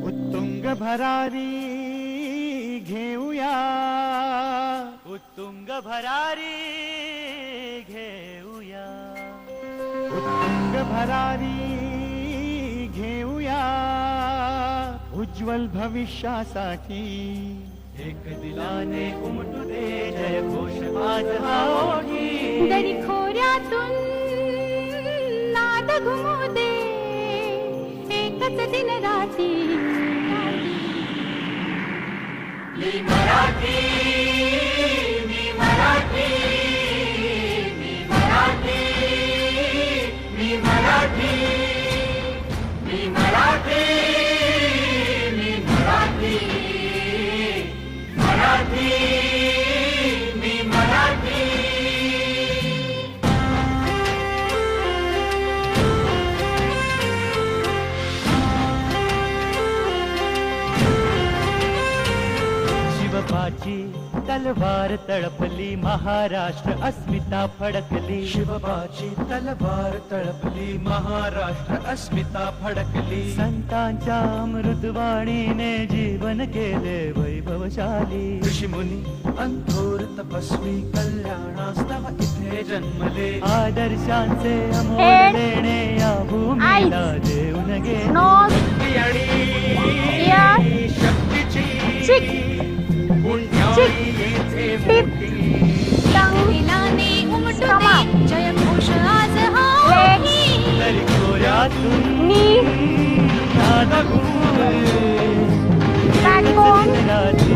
उत्तुंग भरारी घेऊया, उत्तुंग भरारी घेऊया, उत्तुंग भरारी घेऊया, उज्ज्वल भविष्यासाठी एक दिलाने उमटू दे जय घोष आज हा ओठी. दरी खोऱ्यातून नाद घुमू दे एकच दिन राती. मी मराठी, मी मराठी, मी मराठी, मी मराठी, मी मराठी, मी मराठी, मराठी, मी मराठी. शिवबाची तलवार तळपली, महाराष्ट्र अस्मिता फडकली. शिवबाची तलवार तळपली, महाराष्ट्र अस्मिता फडकली. संतांच्या अमृतवाणीने जीवन केले वैभवशाली. ऋषीमुनी अंथोर तपस्वी कल्याणास्तव इथे जन्मले. आदर्शांचे अमोल देणे या भूमीला देऊन गे. आणि शक्तीची पुण्याई येथे मोठी. दिलाने उमटू दे जय घोष आज हा ओठी. तरी खोऱ्यातून नाद घुमू दे. Backbone. दिलाने